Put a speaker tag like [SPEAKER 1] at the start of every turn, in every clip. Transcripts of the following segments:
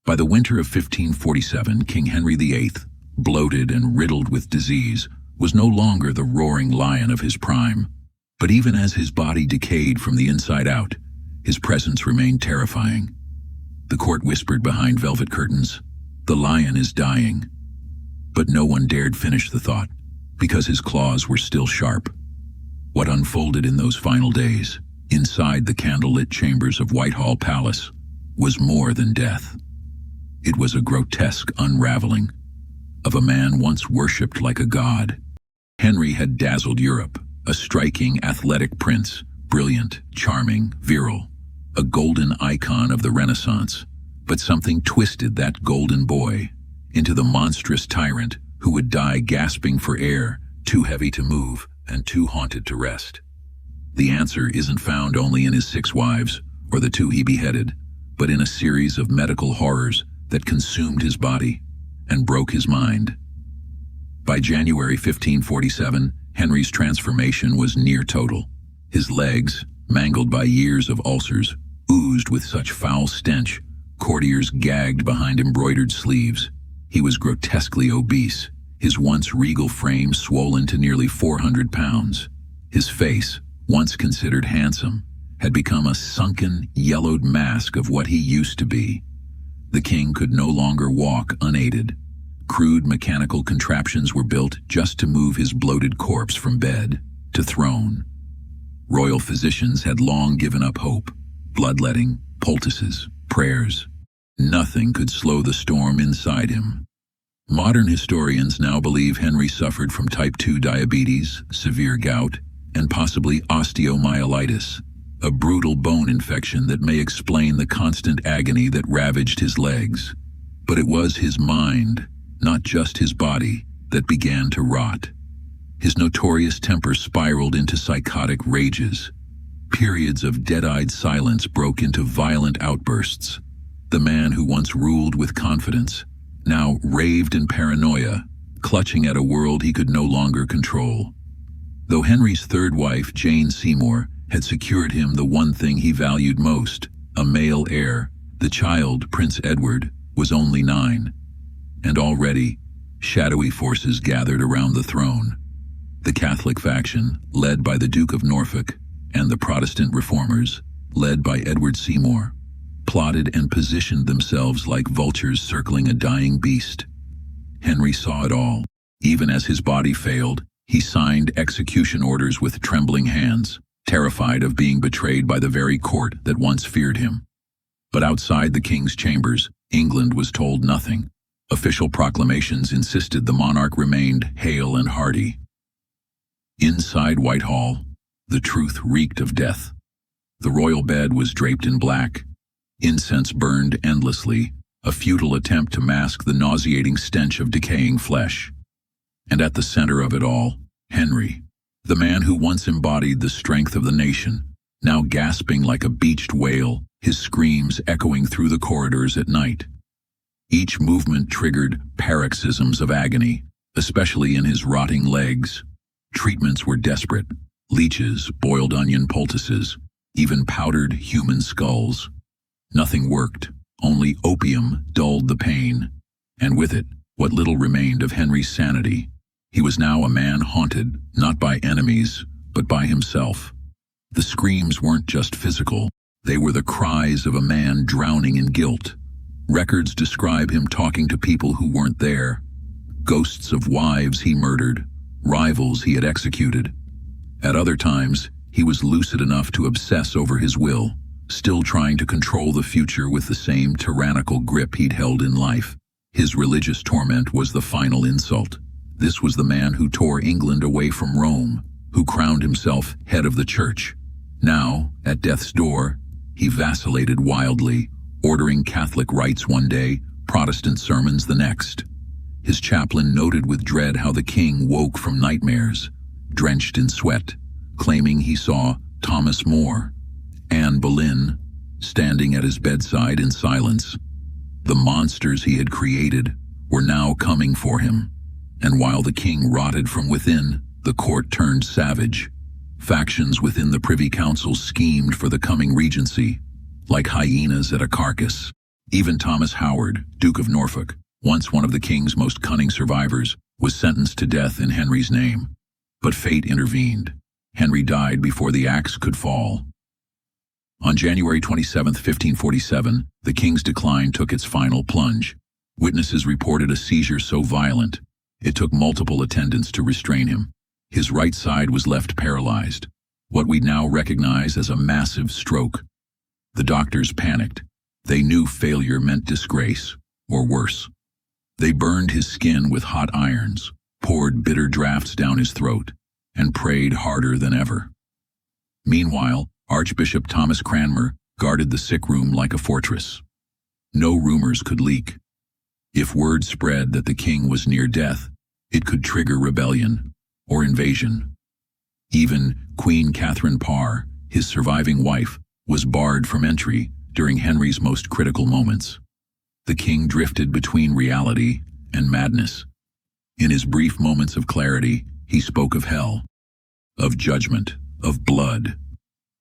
[SPEAKER 1] By the winter of 1547, King Henry VIII, bloated and riddled with disease, was no longer the roaring lion of his prime. But even as his body decayed from the inside out, his presence remained terrifying. The court whispered behind velvet curtains, "The lion is dying." But no one dared finish the thought, because his claws were still sharp. What unfolded in those final days, inside the candlelit chambers of Whitehall Palace, was more than death. It was a grotesque unraveling of a man once worshipped like a god. Henry had dazzled Europe, a striking, athletic prince, brilliant, charming, virile, a golden icon of the Renaissance. But something twisted that golden boy into the monstrous tyrant who would die gasping for air, too heavy to move and too haunted to rest. The answer isn't found only in his 6 wives or the 2 he beheaded, but in a series of medical horrors that consumed his body and broke his mind. By January 1547, Henry's transformation was near total. His legs, mangled by years of ulcers, oozed with such foul stench, courtiers gagged behind embroidered sleeves. He was grotesquely obese, his once regal frame swollen to nearly 400 pounds. His face, once considered handsome, had become a sunken, yellowed mask of what he used to be. The king could no longer walk unaided. Crude mechanical contraptions were built just to move his bloated corpse from bed to throne. Royal physicians had long given up hope. Bloodletting, poultices, prayers. Nothing could slow the storm inside him. Modern historians now believe Henry suffered from type 2 diabetes, severe gout, and possibly osteomyelitis, a brutal bone infection that may explain the constant agony that ravaged his legs. But it was his mind, not just his body, that began to rot. His notorious temper spiraled into psychotic rages. Periods of dead-eyed silence broke into violent outbursts. The man who once ruled with confidence now raved in paranoia, clutching at a world he could no longer control. Though Henry's 3rd wife, Jane Seymour, had secured him the one thing he valued most, a male heir, the child, Prince Edward, was only 9. And already, shadowy forces gathered around the throne. The Catholic faction, led by the Duke of Norfolk, and the Protestant reformers, led by Edward Seymour, plotted and positioned themselves like vultures circling a dying beast. Henry saw it all. Even as his body failed, he signed execution orders with trembling hands, terrified of being betrayed by the very court that once feared him. But outside the king's chambers, England was told nothing. Official proclamations insisted the monarch remained hale and hearty. Inside Whitehall, the truth reeked of death. The royal bed was draped in black. Incense burned endlessly, a futile attempt to mask the nauseating stench of decaying flesh. And at the center of it all, Henry, the man who once embodied the strength of the nation, now gasping like a beached whale, his screams echoing through the corridors at night. Each movement triggered paroxysms of agony, especially in his rotting legs. Treatments were desperate. Leeches, boiled onion poultices, even powdered human skulls. Nothing worked. Only opium dulled the pain. And with it, what little remained of Henry's sanity. He was now a man haunted, not by enemies, but by himself. The screams weren't just physical. They were the cries of a man drowning in guilt. Records describe him talking to people who weren't there. Ghosts of wives he murdered, rivals he had executed. At other times, he was lucid enough to obsess over his will, still trying to control the future with the same tyrannical grip he'd held in life. His religious torment was the final insult. This was the man who tore England away from Rome, who crowned himself head of the church. Now, at death's door, he vacillated wildly, ordering Catholic rites one day, Protestant sermons the next. His chaplain noted with dread how the king woke from nightmares, drenched in sweat, claiming he saw Thomas More, Anne Boleyn, standing at his bedside in silence. The monsters he had created were now coming for him, and while the king rotted from within, the court turned savage. Factions within the Privy Council schemed for the coming regency, like hyenas at a carcass. Even Thomas Howard, Duke of Norfolk, once one of the king's most cunning survivors, was sentenced to death in Henry's name. But fate intervened. Henry died before the axe could fall. On January 27, 1547, the king's decline took its final plunge. Witnesses reported a seizure so violent, it took multiple attendants to restrain him. His right side was left paralyzed, what we now recognize as a massive stroke. The doctors panicked. They knew failure meant disgrace, or worse. They burned his skin with hot irons, poured bitter draughts down his throat, and prayed harder than ever. Meanwhile, Archbishop Thomas Cranmer guarded the sick room like a fortress. No rumors could leak. If word spread that the king was near death, it could trigger rebellion or invasion. Even Queen Catherine Parr, his surviving wife, was barred from entry during Henry's most critical moments. The king drifted between reality and madness. In his brief moments of clarity, he spoke of hell, of judgment, of blood.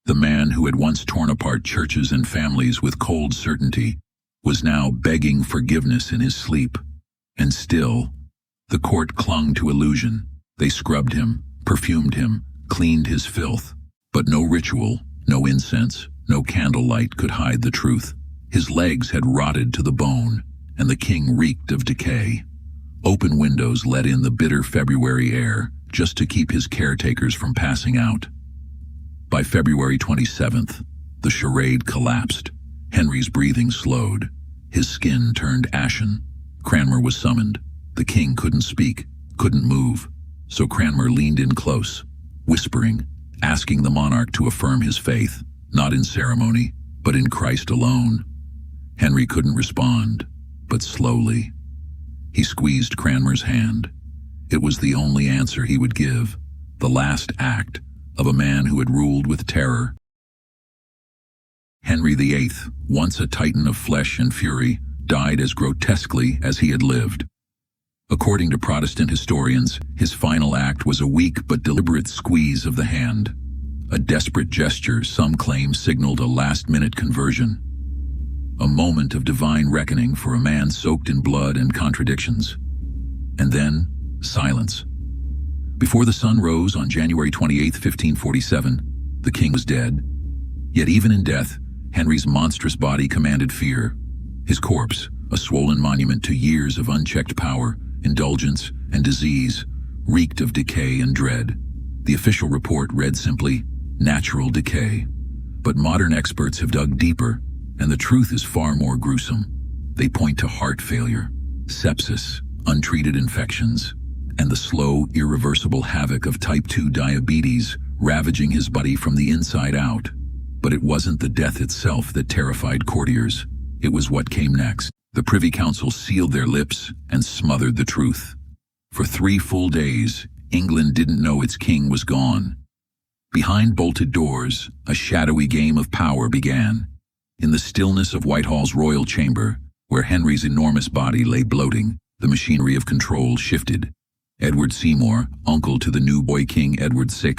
[SPEAKER 1] The man who had once torn apart churches and families with cold certainty was now begging forgiveness in his sleep. And still, the court clung to illusion. They scrubbed him, perfumed him, cleaned his filth. But no ritual, no incense, no candlelight could hide the truth. His legs had rotted to the bone, and the king reeked of decay. Open windows let in the bitter February air, just to keep his caretakers from passing out. By February 27th, the charade collapsed. Henry's breathing slowed. His skin turned ashen. Cranmer was summoned. The king couldn't speak, couldn't move. So Cranmer leaned in close, whispering, asking the monarch to affirm his faith, not in ceremony, but in Christ alone. Henry couldn't respond, but slowly. He squeezed Cranmer's hand. It was the only answer he would give, the last act of a man who had ruled with terror. Henry VIII, once a titan of flesh and fury, died as grotesquely as he had lived. According to Protestant historians, his final act was a weak but deliberate squeeze of the hand. A desperate gesture some claim signaled a last-minute conversion. A moment of divine reckoning for a man soaked in blood and contradictions. And then, silence. Before the sun rose on January 28, 1547, the king was dead. Yet even in death, Henry's monstrous body commanded fear. His corpse, a swollen monument to years of unchecked power, indulgence, and disease, reeked of decay and dread. The official report read simply, natural decay. But modern experts have dug deeper, and the truth is far more gruesome. They point to heart failure, sepsis, untreated infections, and the slow, irreversible havoc of type 2 diabetes ravaging his body from the inside out. But it wasn't the death itself that terrified courtiers. It was what came next. The Privy Council sealed their lips and smothered the truth. For 3 full days, England didn't know its king was gone. Behind bolted doors, a shadowy game of power began. In the stillness of Whitehall's royal chamber, where Henry's enormous body lay bloating, the machinery of control shifted. Edward Seymour, uncle to the new boy King Edward VI,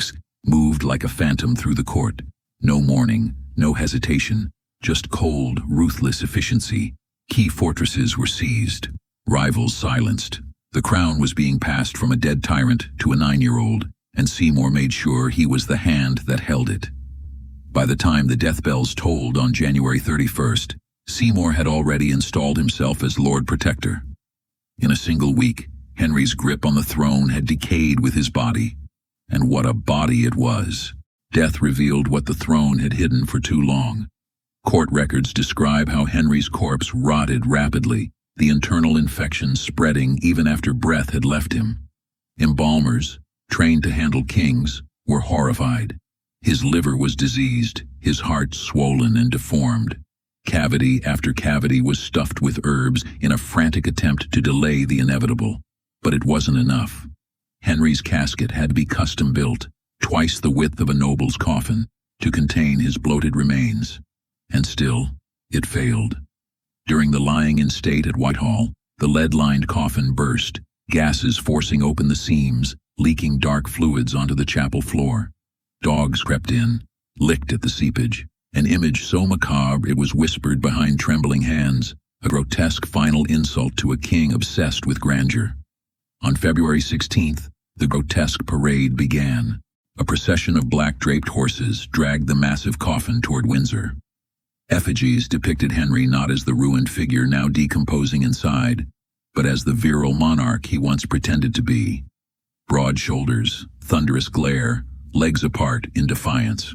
[SPEAKER 1] moved like a phantom through the court. No mourning, no hesitation, just cold, ruthless efficiency. Key fortresses were seized, rivals silenced. The crown was being passed from a dead tyrant to a 9-year-old, and Seymour made sure he was the hand that held it. By the time the death bells tolled on January 31st, Seymour had already installed himself as Lord Protector. In a single week, Henry's grip on the throne had decayed with his body. And what a body it was! Death revealed what the throne had hidden for too long. Court records describe how Henry's corpse rotted rapidly, the internal infection spreading even after breath had left him. Embalmers, trained to handle kings, were horrified. His liver was diseased, his heart swollen and deformed. Cavity after cavity was stuffed with herbs in a frantic attempt to delay the inevitable. But it wasn't enough. Henry's casket had to be custom-built, twice the width of a noble's coffin, to contain his bloated remains. And still, it failed. During the lying in state at Whitehall, the lead-lined coffin burst, gases forcing open the seams, leaking dark fluids onto the chapel floor. Dogs crept in, licked at the seepage, An image so macabre it was whispered behind trembling hands, a grotesque final insult to a king obsessed with grandeur. On February 16th, the grotesque parade began. A procession of black-draped horses dragged the massive coffin toward Windsor. Effigies depicted Henry not as the ruined figure now decomposing inside, but as the virile monarch he once pretended to be. Broad shoulders, thunderous glare, legs apart in defiance.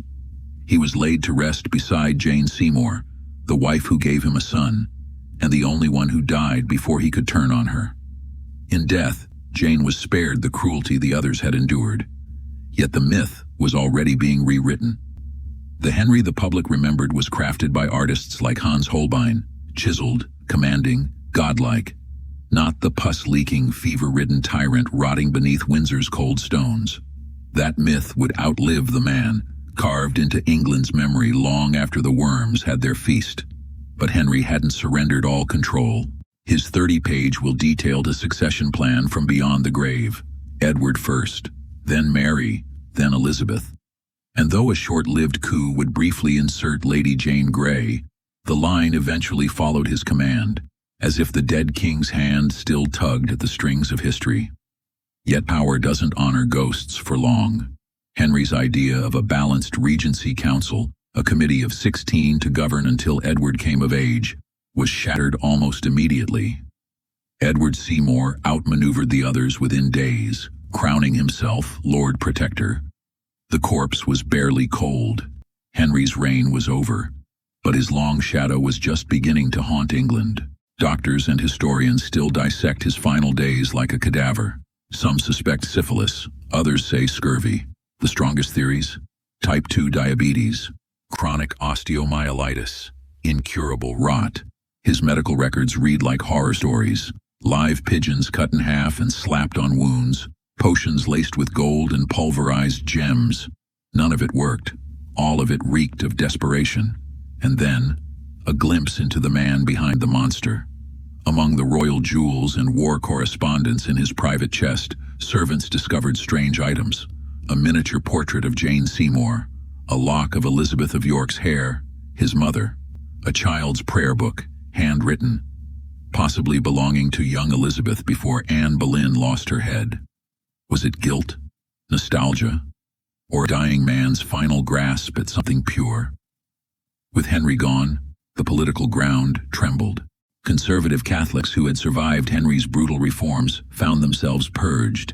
[SPEAKER 1] He was laid to rest beside Jane Seymour, the wife who gave him a son, and the only one who died before he could turn on her. In death, Jane was spared the cruelty the others had endured. Yet the myth was already being rewritten. The Henry the public remembered was crafted by artists like Hans Holbein, chiseled, commanding, godlike, not the pus-leaking, fever-ridden tyrant rotting beneath Windsor's cold stones. That myth would outlive the man, carved into England's memory long after the worms had their feast. But Henry hadn't surrendered all control. His 30-page will detailed a succession plan from beyond the grave. Edward first, then Mary, then Elizabeth. And though a short-lived coup would briefly insert Lady Jane Grey, the line eventually followed his command, as if the dead king's hand still tugged at the strings of history. Yet power doesn't honor ghosts for long. Henry's idea of a balanced regency council, a committee of 16 to govern until Edward came of age, was shattered almost immediately. Edward Seymour outmaneuvered the others within days, crowning himself Lord Protector. The corpse was barely cold. Henry's reign was over, but his long shadow was just beginning to haunt England. Doctors and historians still dissect his final days like a cadaver. Some suspect syphilis, others say scurvy. The strongest theories? Type 2 diabetes, chronic osteomyelitis, incurable rot. His medical records read like horror stories. Live pigeons cut in half and slapped on wounds, potions laced with gold and pulverized gems. None of it worked. All of it reeked of desperation. And then, a glimpse into the man behind the monster. Among the royal jewels and war correspondence in his private chest, servants discovered strange items. A miniature portrait of Jane Seymour, a lock of Elizabeth of York's hair, his mother, a child's prayer book, handwritten, possibly belonging to young Elizabeth before Anne Boleyn lost her head. Was it guilt, nostalgia, or a dying man's final grasp at something pure? With Henry gone, the political ground trembled. Conservative Catholics who had survived Henry's brutal reforms found themselves purged.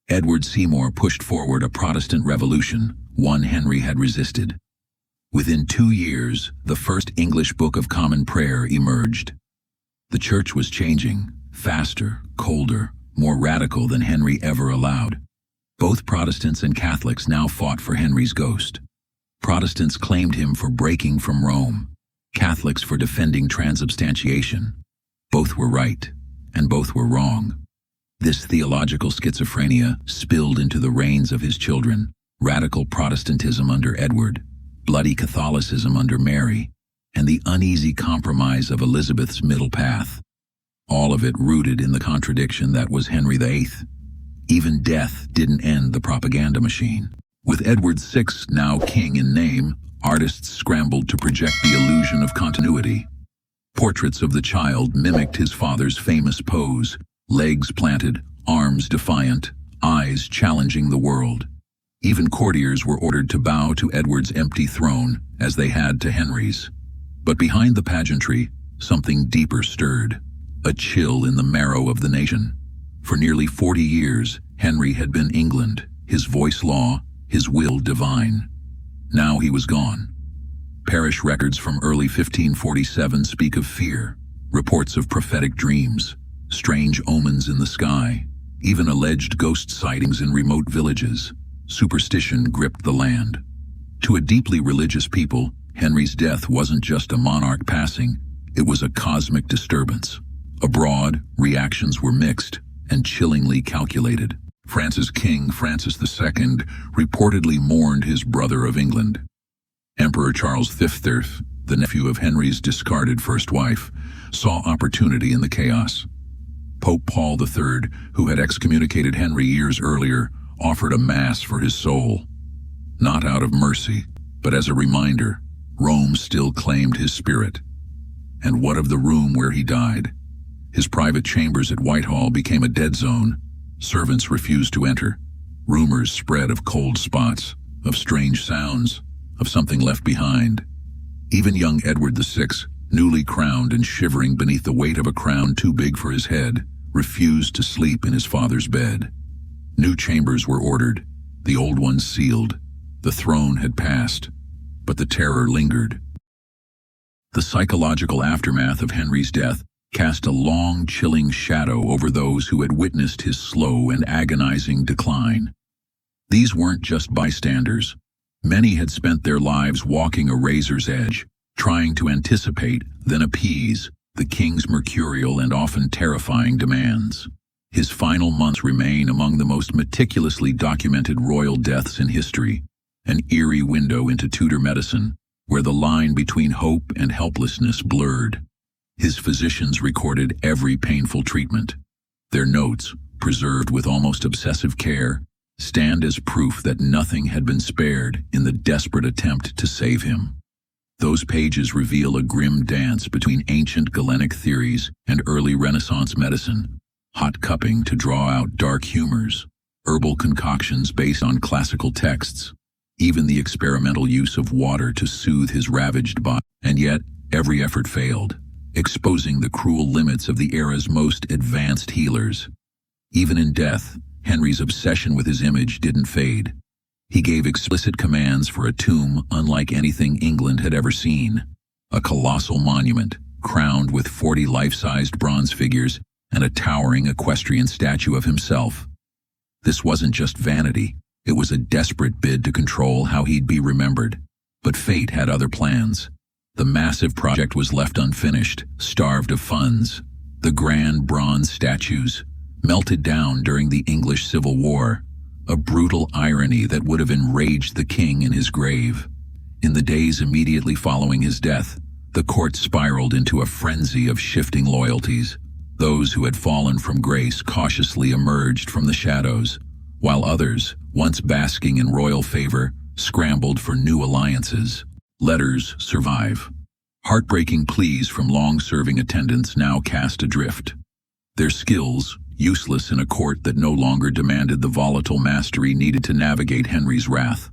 [SPEAKER 1] Edward Seymour pushed forward a Protestant revolution, one Henry had resisted. Within 2 years, the first English Book of Common Prayer emerged. The church was changing, faster, colder, more radical than Henry ever allowed. Both Protestants and Catholics now fought for Henry's ghost. Protestants claimed him for breaking from Rome, Catholics for defending transubstantiation. Both were right, and both were wrong. This theological schizophrenia spilled into the reigns of his children: radical Protestantism under Edward, bloody Catholicism under Mary, and the uneasy compromise of Elizabeth's middle path. All of it rooted in the contradiction that was Henry VIII. Even death didn't end the propaganda machine. With Edward VI now king in name, artists scrambled to project the illusion of continuity. Portraits of the child mimicked his father's famous pose, legs planted, arms defiant, eyes challenging the world. Even courtiers were ordered to bow to Edward's empty throne, as they had to Henry's. But behind the pageantry, something deeper stirred, a chill in the marrow of the nation. For nearly 40 years, Henry had been England, his voice law, his will divine. Now he was gone. Parish records from early 1547 speak of fear, reports of prophetic dreams, strange omens in the sky, even alleged ghost sightings in remote villages. Superstition gripped the land. To a deeply religious people, Henry's death wasn't just a monarch passing, it was a cosmic disturbance. Abroad, reactions were mixed and chillingly calculated. France's King Francis II reportedly mourned his brother of England. Emperor Charles V, the nephew of Henry's discarded first wife, saw opportunity in the chaos. Pope Paul III, who had excommunicated Henry years earlier, offered a mass for his soul. Not out of mercy, but as a reminder, Rome still claimed his spirit. And what of the room where he died? His private chambers at Whitehall became a dead zone. Servants refused to enter. Rumors spread of cold spots, of strange sounds, of something left behind. Even young Edward VI, newly crowned and shivering beneath the weight of a crown too big for his head, refused to sleep in his father's bed. New chambers were ordered, the old ones sealed. The throne had passed, but the terror lingered. The psychological aftermath of Henry's death cast a long, chilling shadow over those who had witnessed his slow and agonizing decline. These weren't just bystanders. Many had spent their lives walking a razor's edge, trying to anticipate, then appease, the king's mercurial and often terrifying demands. His final months remain among the most meticulously documented royal deaths in history, an eerie window into Tudor medicine, where the line between hope and helplessness blurred. His physicians recorded every painful treatment. Their notes, preserved with almost obsessive care, stand as proof that nothing had been spared in the desperate attempt to save him. Those pages reveal a grim dance between ancient Galenic theories and early Renaissance medicine, hot cupping to draw out dark humors, herbal concoctions based on classical texts, even the experimental use of water to soothe his ravaged body. And yet, every effort failed, exposing the cruel limits of the era's most advanced healers. Even in death, Henry's obsession with his image didn't fade. He gave explicit commands for a tomb unlike anything England had ever seen, a colossal monument crowned with 40 life-sized bronze figures and a towering equestrian statue of himself. This wasn't just vanity, it was a desperate bid to control how he'd be remembered. But fate had other plans. The massive project was left unfinished, starved of funds. The grand bronze statues, melted down during the English Civil War, a brutal irony that would have enraged the king in his grave. In the days immediately following his death, the court spiraled into a frenzy of shifting loyalties. Those who had fallen from grace cautiously emerged from the shadows, while others, once basking in royal favor, scrambled for new alliances. Letters survive. Heartbreaking pleas from long-serving attendants now cast adrift. Their skills, useless in a court that no longer demanded the volatile mastery needed to navigate Henry's wrath.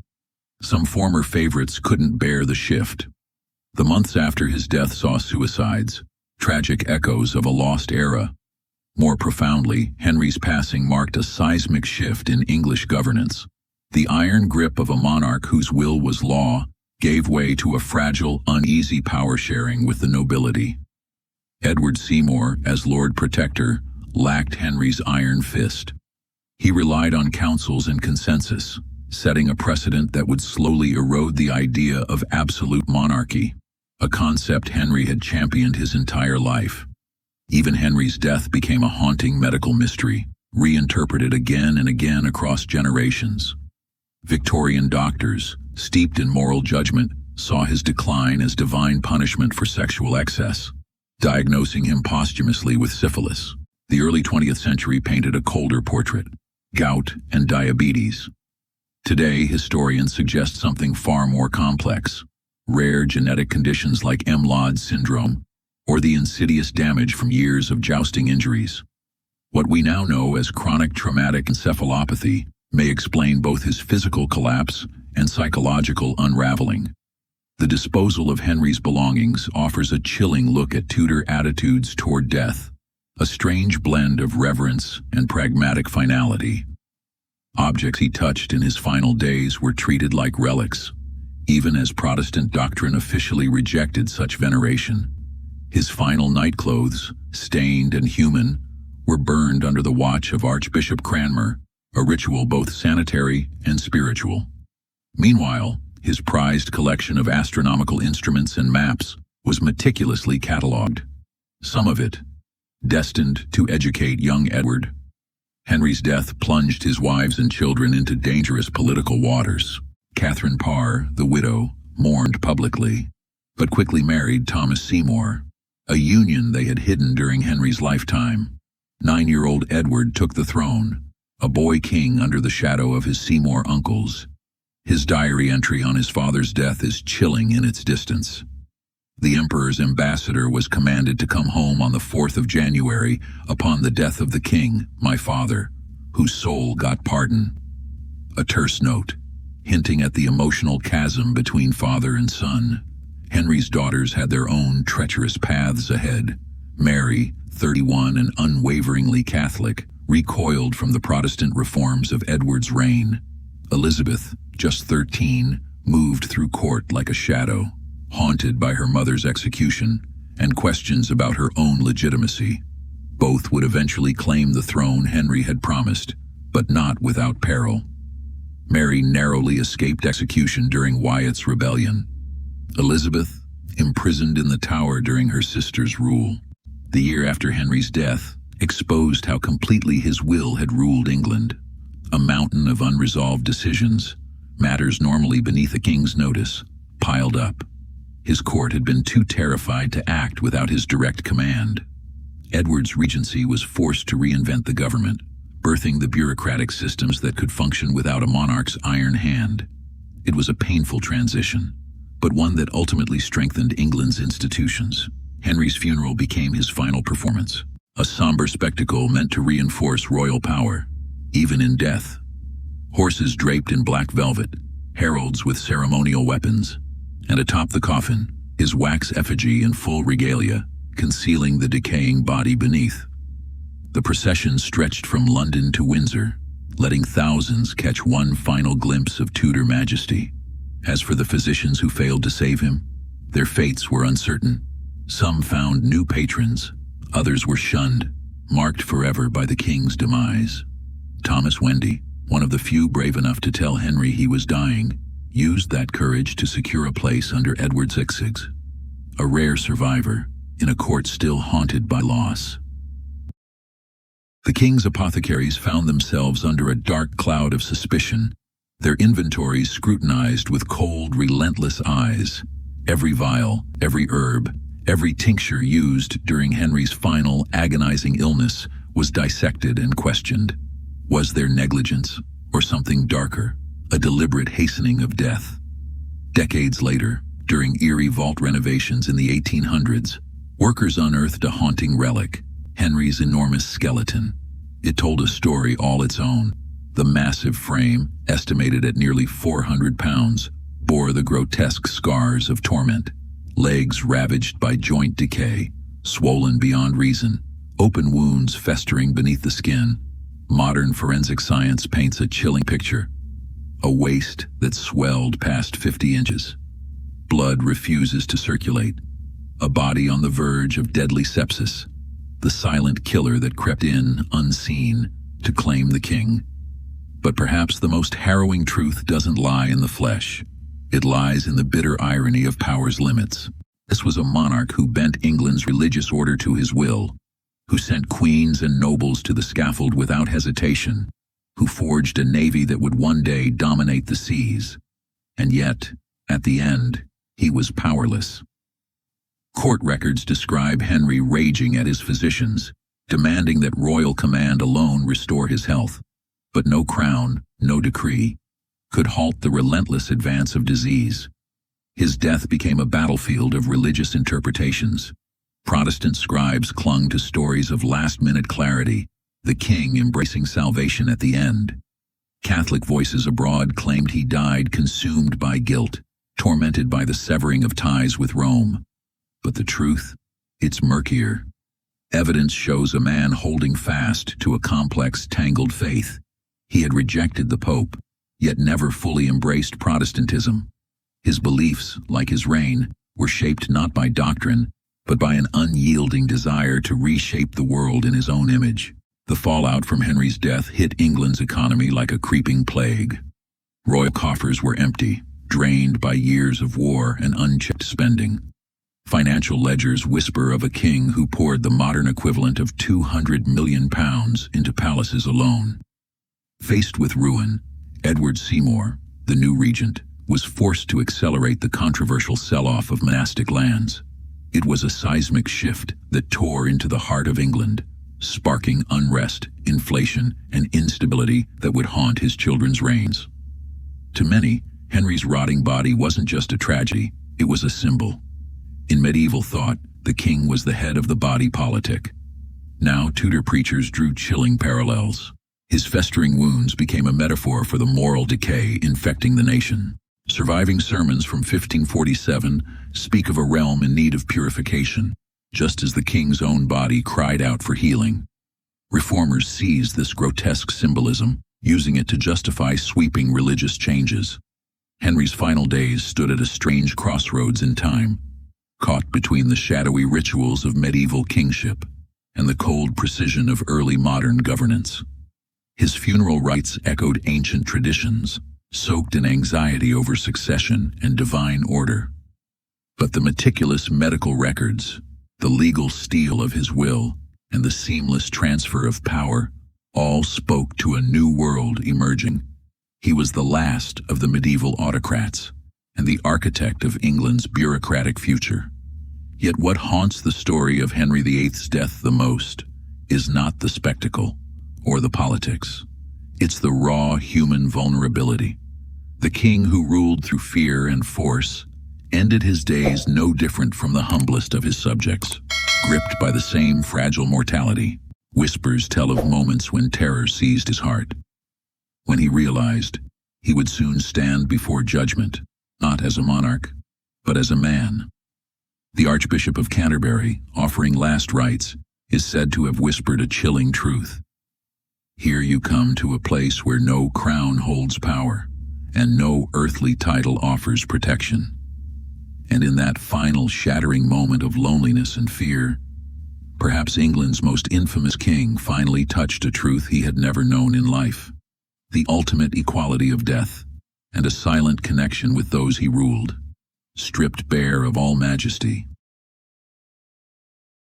[SPEAKER 1] Some former favorites couldn't bear the shift. The months after his death saw suicides, tragic echoes of a lost era. More profoundly, Henry's passing marked a seismic shift in English governance. The iron grip of a monarch whose will was law gave way to a fragile, uneasy power-sharing with the nobility. Edward Seymour, as Lord Protector, lacked Henry's iron fist. He relied on councils and consensus, setting a precedent that would slowly erode the idea of absolute monarchy, a concept Henry had championed his entire life. Even Henry's death became a haunting medical mystery, reinterpreted again and again across generations. Victorian doctors, steeped in moral judgment, saw his decline as divine punishment for sexual excess, diagnosing him posthumously with syphilis. The early 20th century painted a colder portrait: gout and diabetes. Today, historians suggest something far more complex: rare genetic conditions like Emlod syndrome, or the insidious damage from years of jousting injuries. What we now know as chronic traumatic encephalopathy may explain both his physical collapse and psychological unraveling. The disposal of Henry's belongings offers a chilling look at Tudor attitudes toward death, a strange blend of reverence and pragmatic finality. Objects he touched in his final days were treated like relics, even as Protestant doctrine officially rejected such veneration. His final nightclothes, stained and human, were burned under the watch of Archbishop Cranmer, a ritual both sanitary and spiritual. Meanwhile, his prized collection of astronomical instruments and maps was meticulously catalogued, some of it destined to educate young Edward. Henry's death plunged his wives and children into dangerous political waters. Catherine Parr, the widow, mourned publicly, but quickly married Thomas Seymour, a union they had hidden during Henry's lifetime. 9-year-old Edward took the throne, a boy king under the shadow of his Seymour uncles. His diary entry on his father's death is chilling in its distance. The emperor's ambassador was commanded to come home on the 4th of January upon the death of the king, my father, whose soul got pardon. A terse note, hinting at the emotional chasm between father and son. Henry's daughters had their own treacherous paths ahead. Mary, 31 and unwaveringly Catholic, recoiled from the Protestant reforms of Edward's reign. Elizabeth, just 13, moved through court like a shadow, haunted by her mother's execution and questions about her own legitimacy. Both would eventually claim the throne Henry had promised, but not without peril. Mary narrowly escaped execution during Wyatt's rebellion. Elizabeth, imprisoned in the Tower during her sister's rule. The year after Henry's death exposed how completely his will had ruled England. A mountain of unresolved decisions, matters normally beneath a king's notice, piled up. His court had been too terrified to act without his direct command. Edward's regency was forced to reinvent the government, birthing the bureaucratic systems that could function without a monarch's iron hand. It was a painful transition, but one that ultimately strengthened England's institutions. Henry's funeral became his final performance, a somber spectacle meant to reinforce royal power, even in death. Horses draped in black velvet, heralds with ceremonial weapons, and atop the coffin, his wax effigy in full regalia, concealing the decaying body beneath. The procession stretched from London to Windsor, letting thousands catch one final glimpse of Tudor majesty. As for the physicians who failed to save him, their fates were uncertain. Some found new patrons, others were shunned, marked forever by the king's demise. Thomas Wendy, one of the few brave enough to tell Henry he was dying, used that courage to secure a place under Edward's execution. A rare survivor, in a court still haunted by loss. The king's apothecaries found themselves under a dark cloud of suspicion, their inventories scrutinized with cold, relentless eyes. Every vial, every herb, every tincture used during Henry's final, agonizing illness was dissected and questioned. Was there negligence, or something darker, a deliberate hastening of death? Decades later, during eerie vault renovations in the 1800s, workers unearthed a haunting relic, Henry's enormous skeleton. It told a story all its own. The massive frame, estimated at nearly 400 pounds, bore the grotesque scars of torment. Legs ravaged by joint decay, swollen beyond reason, open wounds festering beneath the skin. Modern forensic science paints a chilling picture. A waist that swelled past 50 inches. Blood refuses to circulate. A body on the verge of deadly sepsis. The silent killer that crept in, unseen, to claim the king. But perhaps the most harrowing truth doesn't lie in the flesh. It lies in the bitter irony of power's limits. This was a monarch who bent England's religious order to his will, who sent queens and nobles to the scaffold without hesitation, who forged a navy that would one day dominate the seas. And yet, at the end, he was powerless. Court records describe Henry raging at his physicians, demanding that royal command alone restore his health. But no crown, no decree, could halt the relentless advance of disease. His death became a battlefield of religious interpretations. Protestant scribes clung to stories of last-minute clarity, the king embracing salvation at the end. Catholic voices abroad claimed he died consumed by guilt, tormented by the severing of ties with Rome. But the truth? It's murkier. Evidence shows a man holding fast to a complex, tangled faith. He had rejected the Pope, yet never fully embraced Protestantism. His beliefs, like his reign, were shaped not by doctrine, but by an unyielding desire to reshape the world in his own image. The fallout from Henry's death hit England's economy like a creeping plague. Royal coffers were empty, drained by years of war and unchecked spending. Financial ledgers whisper of a king who poured the modern equivalent of £200 million into palaces alone. Faced with ruin, Edward Seymour, the new regent, was forced to accelerate the controversial sell-off of monastic lands. It was a seismic shift that tore into the heart of England, sparking unrest, inflation, and instability that would haunt his children's reigns. To many, Henry's rotting body wasn't just a tragedy, it was a symbol. In medieval thought, the king was the head of the body politic. Now, Tudor preachers drew chilling parallels. His festering wounds became a metaphor for the moral decay infecting the nation. Surviving sermons from 1547 speak of a realm in need of purification, just as the king's own body cried out for healing. Reformers seized this grotesque symbolism, using it to justify sweeping religious changes. Henry's final days stood at a strange crossroads in time, caught between the shadowy rituals of medieval kingship and the cold precision of early modern governance. His funeral rites echoed ancient traditions, soaked in anxiety over succession and divine order. But the meticulous medical records, the legal steel of his will, and the seamless transfer of power all spoke to a new world emerging. He was the last of the medieval autocrats and the architect of England's bureaucratic future. Yet what haunts the story of Henry VIII's death the most is not the spectacle or the politics. It's the raw human vulnerability. The king who ruled through fear and force ended his days no different from the humblest of his subjects, gripped by the same fragile mortality. Whispers tell of moments when terror seized his heart, when he realized he would soon stand before judgment, not as a monarch, but as a man. The Archbishop of Canterbury, offering last rites, is said to have whispered a chilling truth. Here you come to a place where no crown holds power, and no earthly title offers protection. And in that final shattering moment of loneliness and fear, perhaps England's most infamous king finally touched a truth he had never known in life: the ultimate equality of death, and a silent connection with those he ruled. Stripped bare of all majesty,